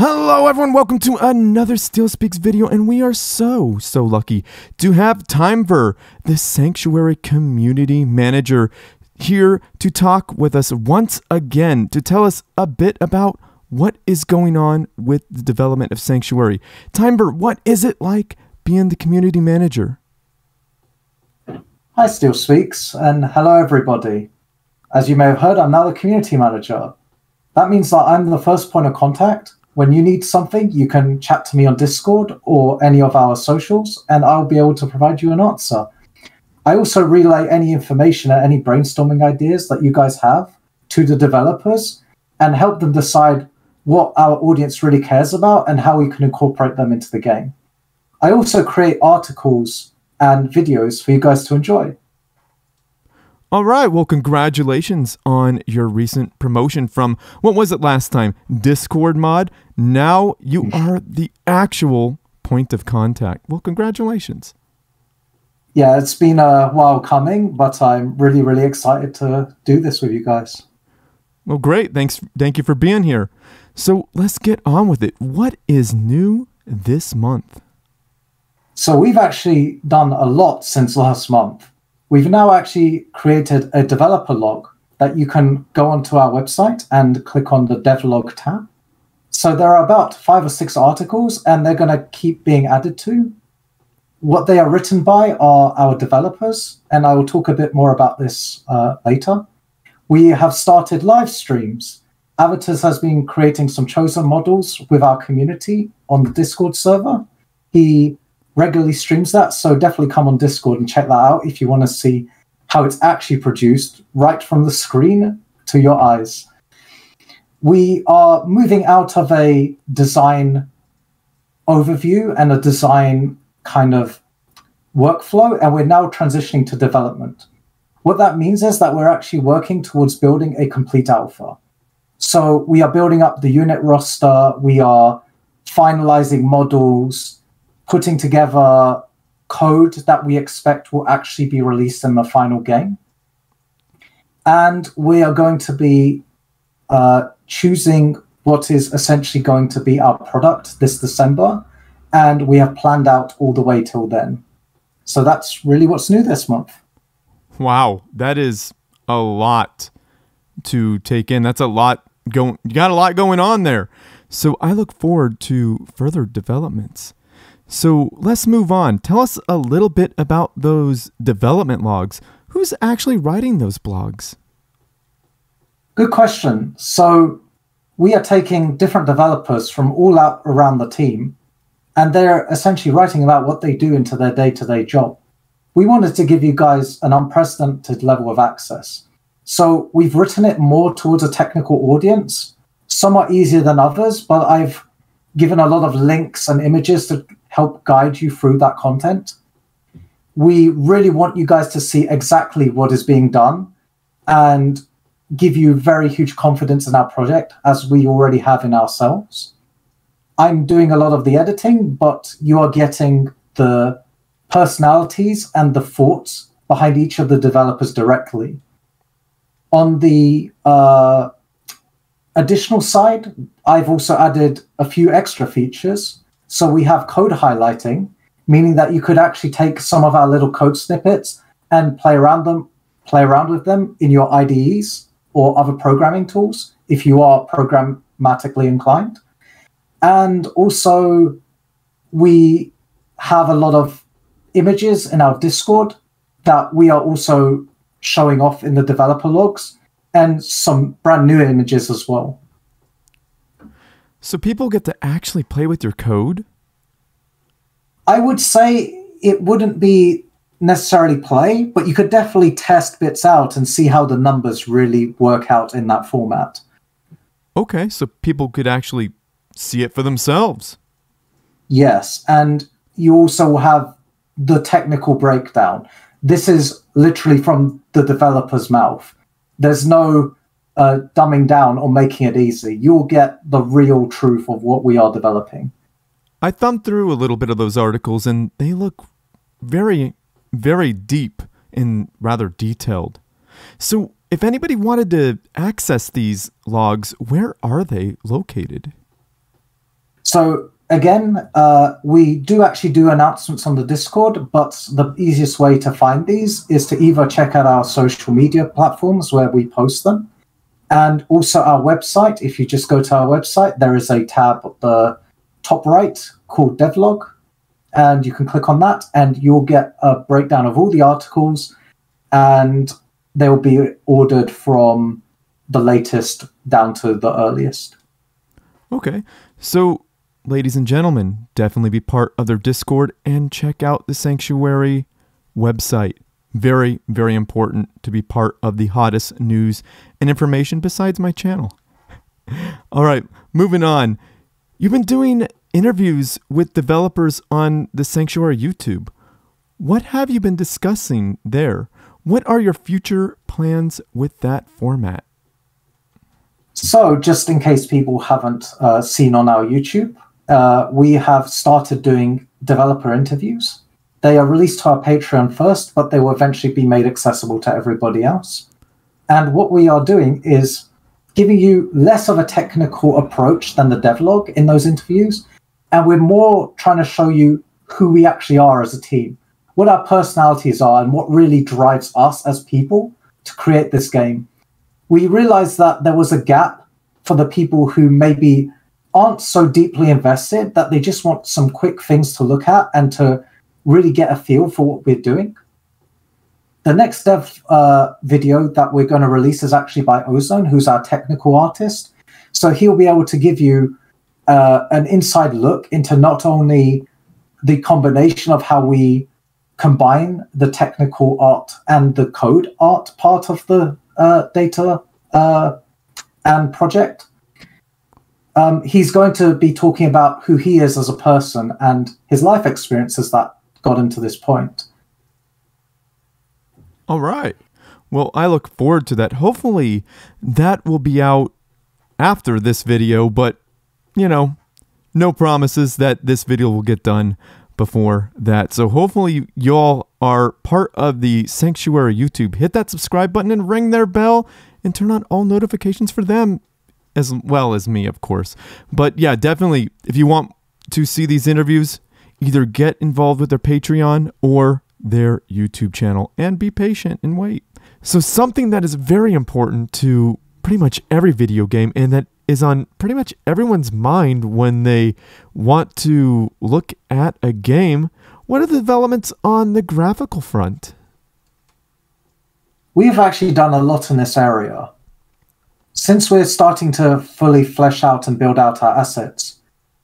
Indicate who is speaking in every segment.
Speaker 1: Hello everyone, welcome to another Steel Speaks video, and we are so lucky to have Timevir, the Sanctuary Community Manager, here to talk with us once again to tell us a bit about what is going on with the development of Sanctuary. Timevir, what is it like being the Community Manager?
Speaker 2: Hi Steel Speaks, and hello everybody. As you may have heard, I'm now the Community Manager. That means that I'm the first point of contact. When you need something, you can chat to me on Discord or any of our socials, and I'll be able to provide you an answer. I also relay any information and any brainstorming ideas that you guys have to the developers and help them decide what our audience really cares about and how we can incorporate them into the game. I also create articles and videos for you guys to enjoy.
Speaker 1: All right, well, congratulations on your recent promotion from, what was it last time? Discord mod? Now you are the actual point of contact. Well, congratulations.
Speaker 2: Yeah, it's been a while coming, but I'm really excited to do this with you guys.
Speaker 1: Well, great. Thank you for being here. So let's get on with it. What is new this month?
Speaker 2: So we've actually done a lot since last month. We've now actually created a developer log that you can go onto our website and click on the Devlog tab. So there are about 5 or 6 articles, and they're going to keep being added to. What they are written by are our developers, and I will talk a bit more about this later. We have started live streams. Avatars has been creating some chosen models with our community on the Discord server. He regularly streams that, so definitely come on Discord and check that out if you want to see how it's actually produced right from the screen to your eyes. We are moving out of a design overview and a design kind of workflow, and we're now transitioning to development. What that means is that we're actually working towards building a complete alpha. So we are building up the unit roster, we are finalizing models, putting together code that we expect will actually be released in the final game. And we are going to be choosing what is essentially going to be our product this December, and we have planned out all the way till then. So that's really what's new this month.
Speaker 1: Wow, that is a lot to take in. That's a lot going. You got a lot going on there. So I look forward to further developments. So let's move on. Tell us a little bit about those development logs. Who's actually writing those blogs?
Speaker 2: Good question. So we are taking different developers from all out around the team, and they're essentially writing about what they do into their day-to-day job. We wanted to give you guys an unprecedented level of access. So we've written it more towards a technical audience. Some are easier than others, but I've given a lot of links and images to help guide you through that content. We really want you guys to see exactly what is being done and give you very huge confidence in our project, as we already have in ourselves. I'm doing a lot of the editing, but you are getting the personalities and the thoughts behind each of the developers directly. On the additional side, I've also added a few extra features. So we have code highlighting, meaning that you could actually take some of our little code snippets and play around with them in your IDEs or other programming tools if you are programmatically inclined. And also, we have a lot of images in our Discord that we are also showing off in the developer logs, and some brand new images as well.
Speaker 1: So people get to actually play with your code?
Speaker 2: I would say it wouldn't be necessarily play, but you could definitely test bits out and see how the numbers really work out in that format.
Speaker 1: Okay, so people could actually see it for themselves.
Speaker 2: Yes, and you also have the technical breakdown. This is literally from the developer's mouth. There's no dumbing down or making it easy. You'll get the real truth of what we are developing.
Speaker 1: I thumbed through a little bit of those articles, and they look very deep and rather detailed. So if anybody wanted to access these logs, where are they located?
Speaker 2: So again, we do actually do announcements on the Discord, but the easiest way to find these is to either check out our social media platforms where we post them, and also our website. If you just go to our website, there is a tab at the top right called Devlog, and you can click on that, and you'll get a breakdown of all the articles, and they will be ordered from the latest down to the earliest.
Speaker 1: Okay, so ladies and gentlemen, definitely be part of their Discord and check out the Sanctuary website. Very, very important to be part of the hottest news and information besides my channel. All right, moving on. You've been doing interviews with developers on the Sanctuary YouTube. What have you been discussing there? What are your future plans with that format?
Speaker 2: So, just in case people haven't seen on our YouTube, we have started doing developer interviews. They are released to our Patreon first, but they will eventually be made accessible to everybody else. And what we are doing is giving you less of a technical approach than the devlog in those interviews. And we're more trying to show you who we actually are as a team, what our personalities are, and what really drives us as people to create this game. We realized that there was a gap for the people who maybe aren't so deeply invested, that they just want some quick things to look at and to really get a feel for what we're doing. The next dev video that we're going to release is actually by Ozone, who's our technical artist. So he'll be able to give you an inside look into not only the combination of how we combine the technical art and the code art part of the data and project. He's going to be talking about who he is as a person and his life experiences that got him to this point.
Speaker 1: All right. Well, I look forward to that. Hopefully that will be out after this video, but you know, no promises that this video will get done before that. So hopefully y'all are part of the Sanctuary YouTube. Hit that subscribe button and ring their bell and turn on all notifications for them as well as me, of course. But yeah, definitely, if you want to see these interviews, either get involved with their Patreon or their YouTube channel and be patient and wait. So something that is very important to pretty much every video game, and that is on pretty much everyone's mind when they want to look at a game, what are the developments on the graphical front?
Speaker 2: We've actually done a lot in this area. Since we're starting to fully flesh out and build out our assets,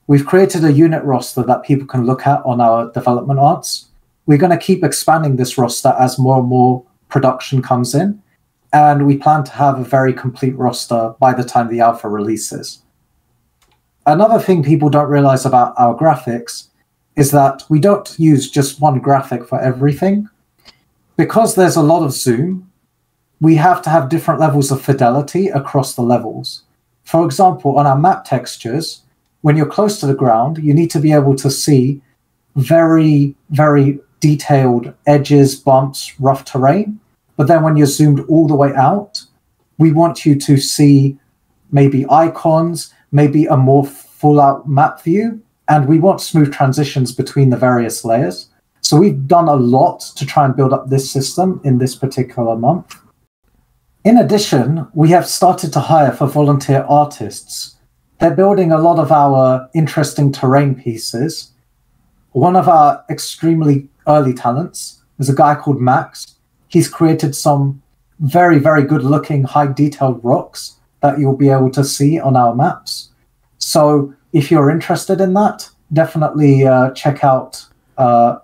Speaker 2: we've created a unit roster that people can look at on our development arts. We're going to keep expanding this roster as more and more production comes in, and we plan to have a very complete roster by the time the alpha releases. Another thing people don't realize about our graphics is that we don't use just one graphic for everything. Because there's a lot of zoom, we have to have different levels of fidelity across the levels. For example, on our map textures, when you're close to the ground, you need to be able to see very, very detailed edges, bumps, rough terrain. But then when you're zoomed all the way out, we want you to see maybe icons, maybe a more full-out map view, and we want smooth transitions between the various layers. So we've done a lot to try and build up this system in this particular month. In addition, we have started to hire for volunteer artists. They're building a lot of our interesting terrain pieces. One of our extremely early talents is a guy called Max. He's created some very, very good-looking, high-detailed rocks that you'll be able to see on our maps. So if you're interested in that, definitely check out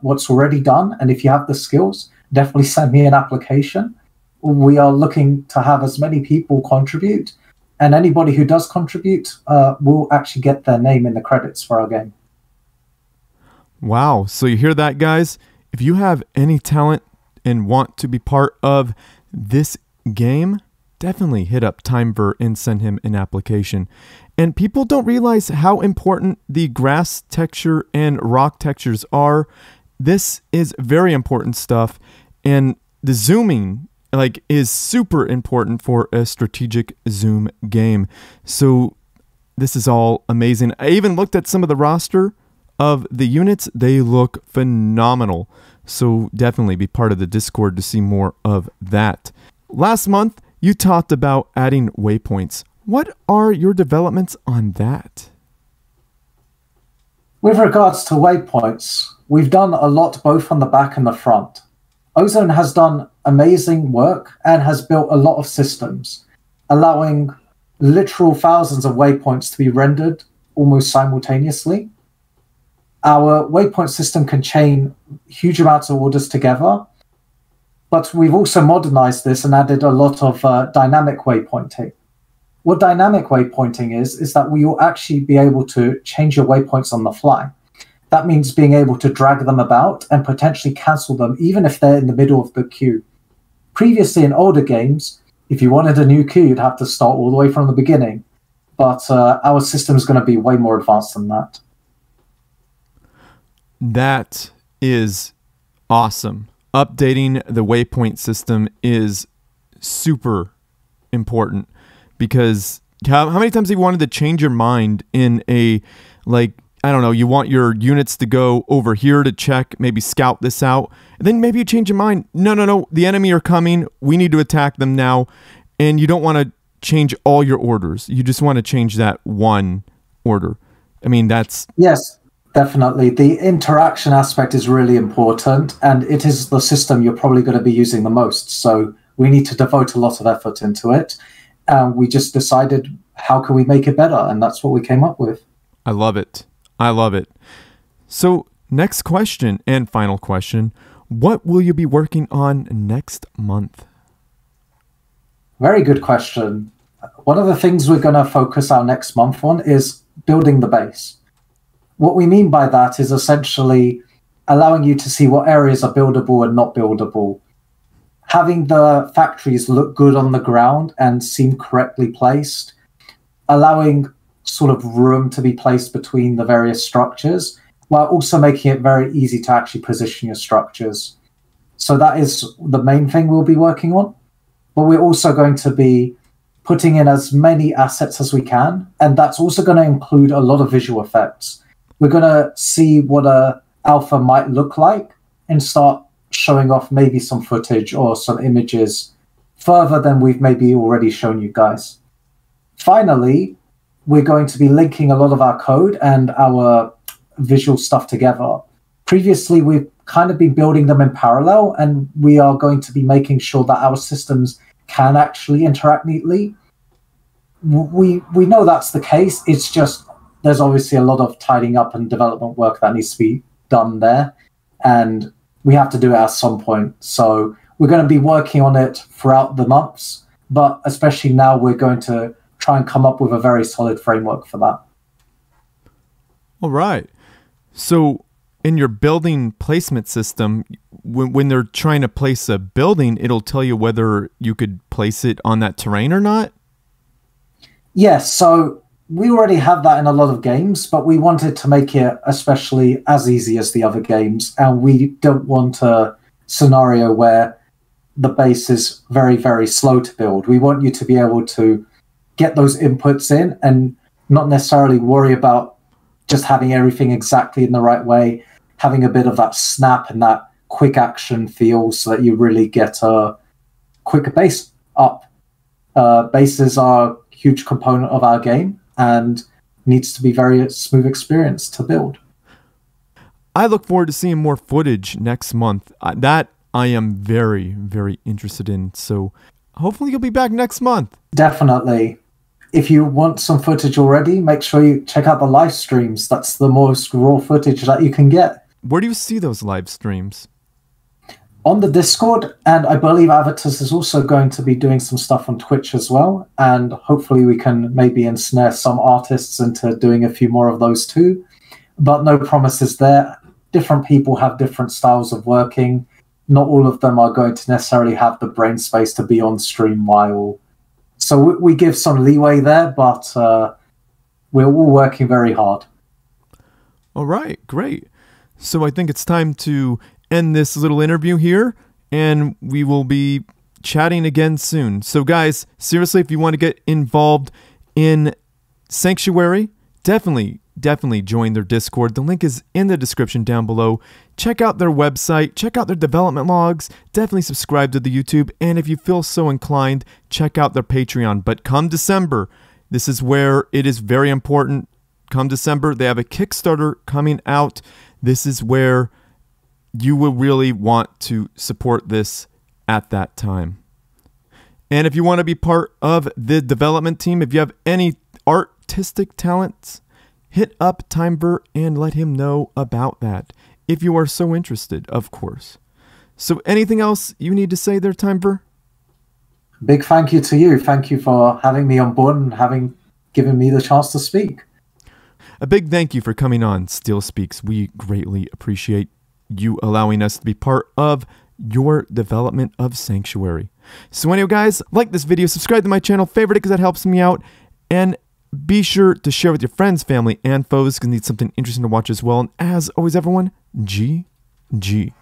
Speaker 2: what's already done. And if you have the skills, definitely send me an application. We are looking to have as many people contribute, and anybody who does contribute will actually get their name in the credits for our game.
Speaker 1: Wow. So you hear that, guys? If you have any talent and want to be part of this game, definitely hit up Timevir and send him an application. And people don't realize how important the grass texture and rock textures are. This is very important stuff, and the zooming is super important for a strategic zoom game. So this is all amazing. I even looked at some of the roster of the units. They look phenomenal. So definitely be part of the Discord to see more of that. Last month, you talked about adding waypoints. What are your developments on that?
Speaker 2: With regards to waypoints, we've done a lot both on the back and the front. Ozone has done amazing work and has built a lot of systems, allowing literal thousands of waypoints to be rendered almost simultaneously. Our waypoint system can chain huge amounts of orders together, but we've also modernized this and added a lot of dynamic waypointing. What dynamic waypointing is that we will actually be able to change your waypoints on the fly. That means being able to drag them about and potentially cancel them even if they're in the middle of the queue. Previously in older games, if you wanted a new queue, you'd have to start all the way from the beginning. But our system is going to be way more advanced than that.
Speaker 1: That is awesome. Updating the waypoint system is super important because how many times have you wanted to change your mind in a, like, I don't know, you want your units to go over here to check, maybe scout this out, and then maybe you change your mind. No, the enemy are coming. We need to attack them now. And you don't want to change all your orders. You just want to change that one order. I mean, that's...
Speaker 2: Yes, definitely. The interaction aspect is really important, and it is the system you're probably going to be using the most. So we need to devote a lot of effort into it. We just decided, how can we make it better? And that's what we came up with.
Speaker 1: I love it. I love it. So next question and final question. What will you be working on next month?
Speaker 2: Very good question. One of the things we're going to focus our next month on is building the base. What we mean by that is essentially allowing you to see what areas are buildable and not buildable. Having the factories look good on the ground and seem correctly placed. Allowing sort of room to be placed between the various structures, while also making it very easy to actually position your structures. So that is the main thing we'll be working on. But we're also going to be putting in as many assets as we can, and that's also going to include a lot of visual effects. We're going to see what a alpha might look like and start showing off maybe some footage or some images further than we've maybe already shown you guys. Finally, we're going to be linking a lot of our code and our visual stuff together. Previously, we've kind of been building them in parallel, and we are going to be making sure that our systems can actually interact neatly. We know that's the case. It's just there's obviously a lot of tidying up and development work that needs to be done there, and we have to do it at some point. So we're going to be working on it throughout the months, but especially now we're going to try and come up with a very solid framework for that.
Speaker 1: All right. So in your building placement system, when they're trying to place a building, it'll tell you whether you could place it on that terrain or not?
Speaker 2: Yes, so we already have that in a lot of games, but we wanted to make it especially as easy as the other games, and we don't want a scenario where the base is very, very slow to build. We want you to be able to get those inputs in and not necessarily worry about just having everything exactly in the right way, having a bit of that snap and that quick action feel so that you really get a quick base up. Bases are a huge component of our game and needs to be very smooth experience to build.
Speaker 1: I look forward to seeing more footage next month. That I am very, very interested in. So hopefully you'll be back next month.
Speaker 2: Definitely. If you want some footage already, make sure you check out the live streams. That's the most raw footage that you can get.
Speaker 1: Where do you see those live streams?
Speaker 2: On the Discord, and I believe Avatus is also going to be doing some stuff on Twitch as well, and hopefully we can maybe ensnare some artists into doing a few more of those too, but no promises there. Different people have different styles of working. Not all of them are going to necessarily have the brain space to be on stream while... So we give some leeway there, but we're all working very hard.
Speaker 1: All right, great. So I think it's time to end this little interview here, and we will be chatting again soon. So guys, seriously, if you want to get involved in Sanctuary, definitely join their Discord. The link is in the description down below. Check out their website, check out their development logs, definitely subscribe to the YouTube, and if you feel so inclined, check out their Patreon. But come December, this is where it is very important. Come December, they have a Kickstarter coming out. This is where you will really want to support this at that time. And if you want to be part of the development team, if you have any artistic talents, hit up Timevir and let him know about that, if you are so interested, of course. So anything else you need to say there, Timevir?
Speaker 2: Big thank you to you. Thank you for having me on board and having given me the chance to speak.
Speaker 1: A big thank you for coming on Steel Speaks. We greatly appreciate you allowing us to be part of your development of Sanctuary. So anyway, guys, like this video, subscribe to my channel, favorite it because that helps me out, and be sure to share with your friends, family, and foes because you need something interesting to watch as well. And as always, everyone, GG.